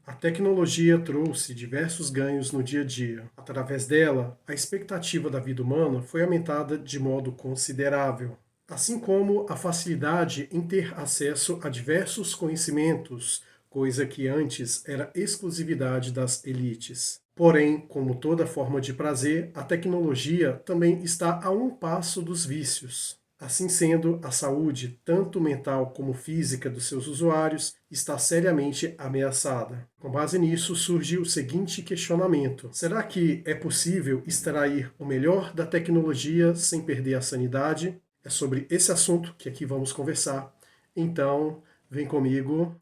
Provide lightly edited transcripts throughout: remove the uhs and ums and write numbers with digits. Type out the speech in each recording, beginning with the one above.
A tecnologia trouxe diversos ganhos no dia a dia. Através dela, a expectativa da vida humana foi aumentada de modo considerável, assim como a facilidade em ter acesso a diversos conhecimentos, coisa que antes era exclusividade das elites. Porém, como toda forma de prazer, a tecnologia também está a um passo dos vícios. Assim sendo, a saúde, tanto mental como física dos seus usuários, está seriamente ameaçada. Com base nisso, surge o seguinte questionamento: será que é possível extrair o melhor da tecnologia sem perder a sanidade? É sobre esse assunto que aqui vamos conversar. Então, vem comigo.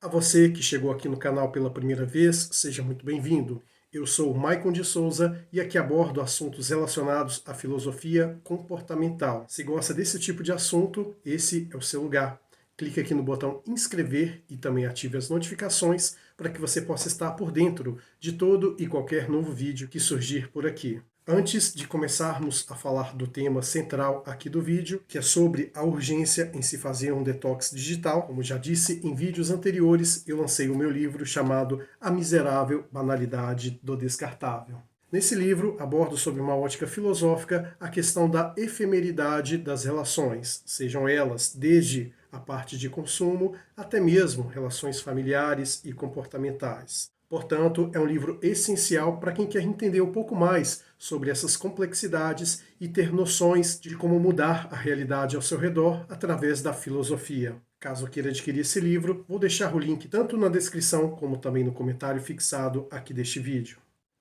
A você que chegou aqui no canal pela primeira vez, seja muito bem-vindo. Eu sou o Maicon de Souza e aqui abordo assuntos relacionados à filosofia comportamental. Se gosta desse tipo de assunto, esse é o seu lugar. Clique aqui no botão inscrever e também ative as notificações para que você possa estar por dentro de todo e qualquer novo vídeo que surgir por aqui. Antes de começarmos a falar do tema central aqui do vídeo, que é sobre a urgência em se fazer um detox digital, como já disse em vídeos anteriores, eu lancei o meu livro chamado A Miserável Banalidade do Descartável. Nesse livro, abordo sob uma ótica filosófica a questão da efemeridade das relações, sejam elas desde a parte de consumo até mesmo relações familiares e comportamentais. Portanto, é um livro essencial para quem quer entender um pouco mais sobre essas complexidades e ter noções de como mudar a realidade ao seu redor através da filosofia. Caso queira adquirir esse livro, vou deixar o link tanto na descrição como também no comentário fixado aqui deste vídeo.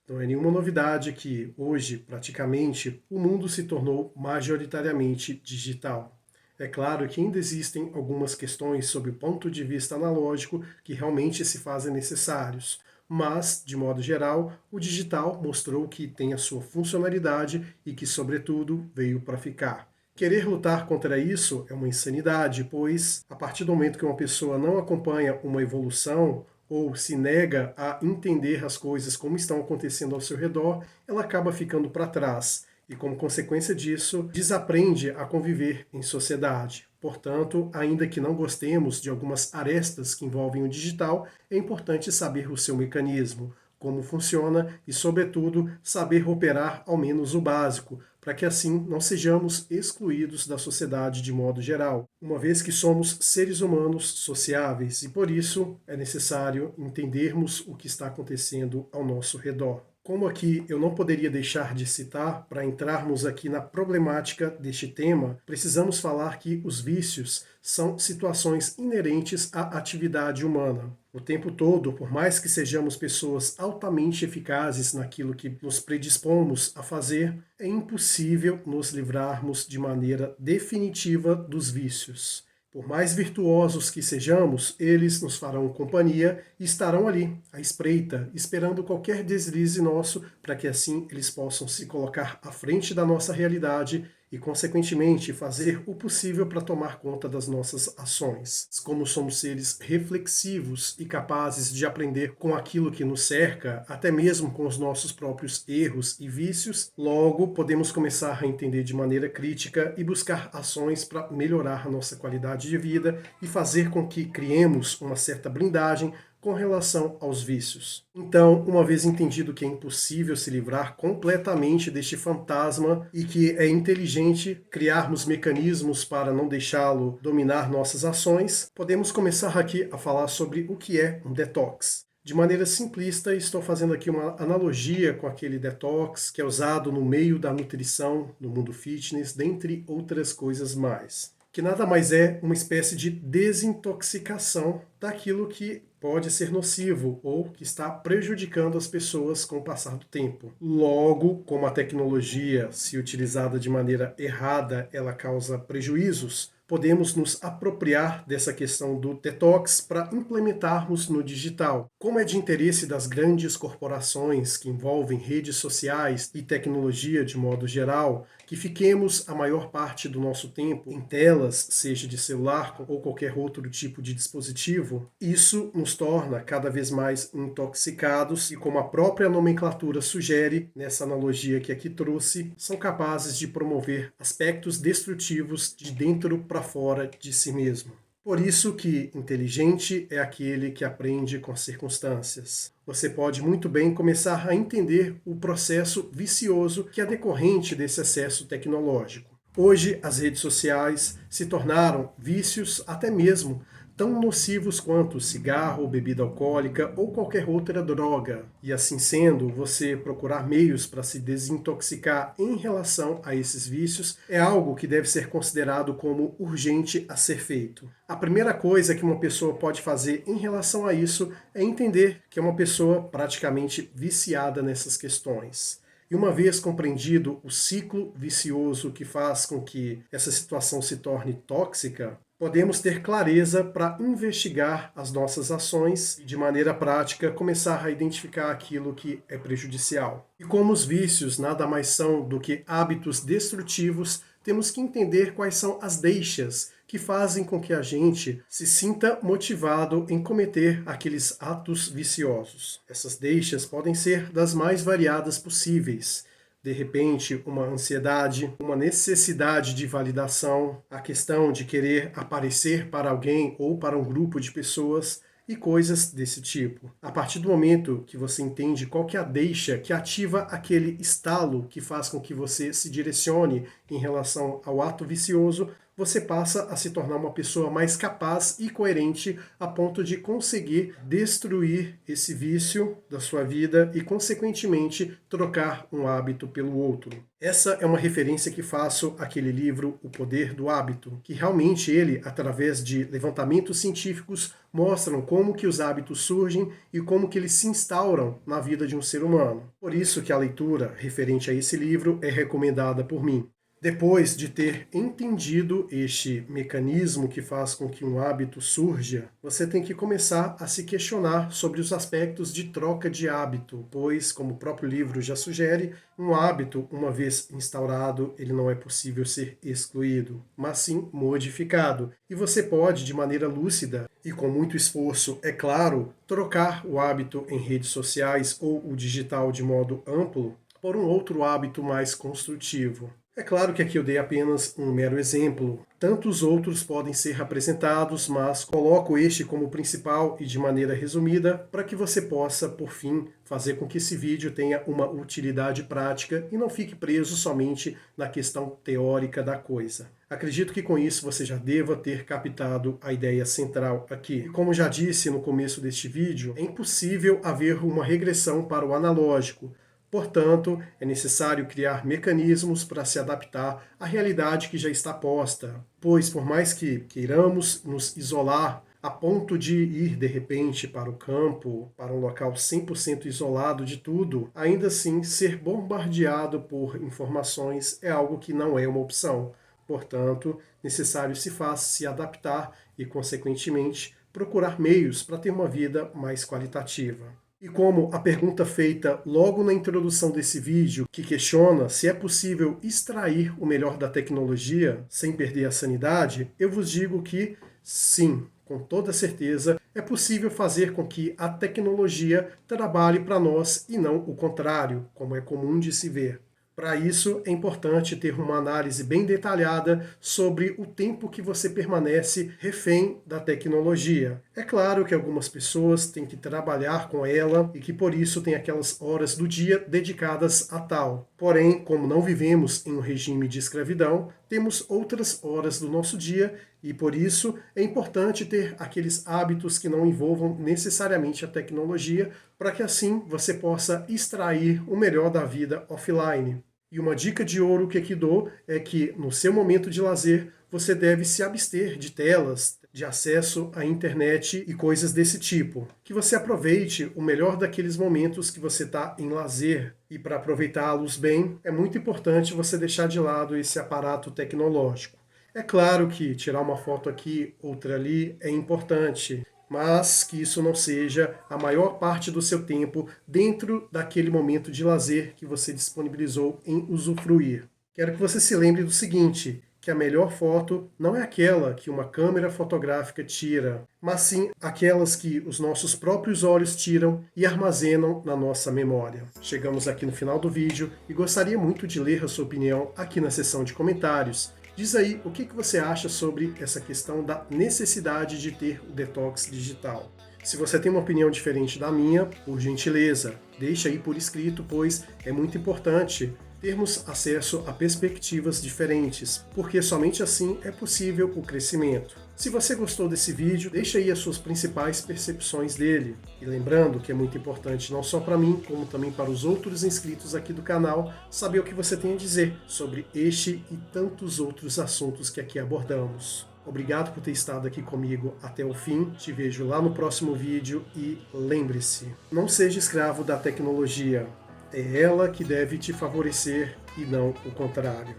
Não é nenhuma novidade que hoje, praticamente, o mundo se tornou majoritariamente digital. É claro que ainda existem algumas questões sob o ponto de vista analógico que realmente se fazem necessários, mas, de modo geral, o digital mostrou que tem a sua funcionalidade e que, sobretudo, veio para ficar. Querer lutar contra isso é uma insanidade, pois, a partir do momento que uma pessoa não acompanha uma evolução ou se nega a entender as coisas como estão acontecendo ao seu redor, ela acaba ficando para trás e, como consequência disso, desaprende a conviver em sociedade. Portanto, ainda que não gostemos de algumas arestas que envolvem o digital, é importante saber o seu mecanismo, como funciona e, sobretudo, saber operar ao menos o básico, para que assim não sejamos excluídos da sociedade de modo geral, uma vez que somos seres humanos sociáveis e, por isso, é necessário entendermos o que está acontecendo ao nosso redor. Como aqui eu não poderia deixar de citar, para entrarmos aqui na problemática deste tema, precisamos falar que os vícios são situações inerentes à atividade humana. O tempo todo, por mais que sejamos pessoas altamente eficazes naquilo que nos predispomos a fazer, é impossível nos livrarmos de maneira definitiva dos vícios. Por mais virtuosos que sejamos, eles nos farão companhia e estarão ali, à espreita, esperando qualquer deslize nosso, para que assim eles possam se colocar à frente da nossa realidade e, consequentemente, fazer o possível para tomar conta das nossas ações. Como somos seres reflexivos e capazes de aprender com aquilo que nos cerca, até mesmo com os nossos próprios erros e vícios, logo podemos começar a entender de maneira crítica e buscar ações para melhorar a nossa qualidade de vida e fazer com que criemos uma certa blindagem com relação aos vícios. Então, uma vez entendido que é impossível se livrar completamente deste fantasma e que é inteligente criarmos mecanismos para não deixá-lo dominar nossas ações, podemos começar aqui a falar sobre o que é um detox. De maneira simplista, estou fazendo aqui uma analogia com aquele detox que é usado no meio da nutrição, no mundo fitness, dentre outras coisas mais. Que nada mais é uma espécie de desintoxicação daquilo que pode ser nocivo ou que está prejudicando as pessoas com o passar do tempo. Logo, como a tecnologia, se utilizada de maneira errada, ela causa prejuízos, podemos nos apropriar dessa questão do detox para implementarmos no digital. Como é de interesse das grandes corporações que envolvem redes sociais e tecnologia de modo geral, que fiquemos a maior parte do nosso tempo em telas, seja de celular ou qualquer outro tipo de dispositivo, isso nos torna cada vez mais intoxicados e, como a própria nomenclatura sugere, nessa analogia que aqui trouxe, são capazes de promover aspectos destrutivos de dentro para fora de si mesmo. Por isso que inteligente é aquele que aprende com as circunstâncias. Você pode muito bem começar a entender o processo vicioso que é decorrente desse excesso tecnológico. Hoje, as redes sociais se tornaram vícios até mesmo tão nocivos quanto cigarro, bebida alcoólica ou qualquer outra droga. E assim sendo, você procurar meios para se desintoxicar em relação a esses vícios é algo que deve ser considerado como urgente a ser feito. A primeira coisa que uma pessoa pode fazer em relação a isso é entender que é uma pessoa praticamente viciada nessas questões. E uma vez compreendido o ciclo vicioso que faz com que essa situação se torne tóxica, podemos ter clareza para investigar as nossas ações e, de maneira prática, começar a identificar aquilo que é prejudicial. E como os vícios nada mais são do que hábitos destrutivos, temos que entender quais são as deixas que fazem com que a gente se sinta motivado em cometer aqueles atos viciosos. Essas deixas podem ser das mais variadas possíveis. De repente, uma ansiedade, uma necessidade de validação, a questão de querer aparecer para alguém ou para um grupo de pessoas e coisas desse tipo. A partir do momento que você entende qual que é a deixa que ativa aquele estalo que faz com que você se direcione em relação ao ato vicioso, você passa a se tornar uma pessoa mais capaz e coerente a ponto de conseguir destruir esse vício da sua vida e, consequentemente, trocar um hábito pelo outro. Essa é uma referência que faço àquele livro O Poder do Hábito, que realmente ele, através de levantamentos científicos, mostram como que os hábitos surgem e como que eles se instauram na vida de um ser humano. Por isso que a leitura referente a esse livro é recomendada por mim. Depois de ter entendido este mecanismo que faz com que um hábito surja, você tem que começar a se questionar sobre os aspectos de troca de hábito, pois, como o próprio livro já sugere, um hábito, uma vez instaurado, ele não é possível ser excluído, mas sim modificado. E você pode, de maneira lúcida e com muito esforço, é claro, trocar o hábito em redes sociais ou o digital de modo amplo por um outro hábito mais construtivo. É claro que aqui eu dei apenas um mero exemplo. Tantos outros podem ser apresentados, mas coloco este como principal e de maneira resumida para que você possa, por fim, fazer com que esse vídeo tenha uma utilidade prática e não fique preso somente na questão teórica da coisa. Acredito que com isso você já deva ter captado a ideia central aqui. E como já disse no começo deste vídeo, é impossível haver uma regressão para o analógico. Portanto, é necessário criar mecanismos para se adaptar à realidade que já está posta, pois por mais que queiramos nos isolar a ponto de ir de repente para o campo, para um local 100% isolado de tudo, ainda assim ser bombardeado por informações é algo que não é uma opção. Portanto, necessário se faz se adaptar e, consequentemente, procurar meios para ter uma vida mais qualitativa. E como a pergunta feita logo na introdução desse vídeo, que questiona se é possível extrair o melhor da tecnologia sem perder a sanidade, eu vos digo que sim, com toda certeza, é possível fazer com que a tecnologia trabalhe para nós e não o contrário, como é comum de se ver. Para isso, é importante ter uma análise bem detalhada sobre o tempo que você permanece refém da tecnologia. É claro que algumas pessoas têm que trabalhar com ela e que por isso tem aquelas horas do dia dedicadas a tal. Porém, como não vivemos em um regime de escravidão, temos outras horas do nosso dia e por isso é importante ter aqueles hábitos que não envolvam necessariamente a tecnologia, para que assim você possa extrair o melhor da vida offline. E uma dica de ouro que aqui dou é que no seu momento de lazer você deve se abster de telas, de acesso à internet e coisas desse tipo. Que você aproveite o melhor daqueles momentos que você está em lazer. E para aproveitá-los bem, é muito importante você deixar de lado esse aparato tecnológico. É claro que tirar uma foto aqui, outra ali é importante, mas que isso não seja a maior parte do seu tempo dentro daquele momento de lazer que você disponibilizou em usufruir. Quero que você se lembre do seguinte, que a melhor foto não é aquela que uma câmera fotográfica tira, mas sim aquelas que os nossos próprios olhos tiram e armazenam na nossa memória. Chegamos aqui no final do vídeo e gostaria muito de ler a sua opinião aqui na seção de comentários. Diz aí o que você acha sobre essa questão da necessidade de ter o detox digital. Se você tem uma opinião diferente da minha, por gentileza, deixa aí por escrito, pois é muito importante termos acesso a perspectivas diferentes, porque somente assim é possível o crescimento. Se você gostou desse vídeo, deixa aí as suas principais percepções dele. E lembrando que é muito importante não só para mim, como também para os outros inscritos aqui do canal, saber o que você tem a dizer sobre este e tantos outros assuntos que aqui abordamos. Obrigado por ter estado aqui comigo até o fim. Te vejo lá no próximo vídeo e lembre-se, não seja escravo da tecnologia. É ela que deve te favorecer e não o contrário.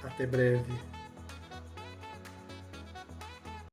Até breve.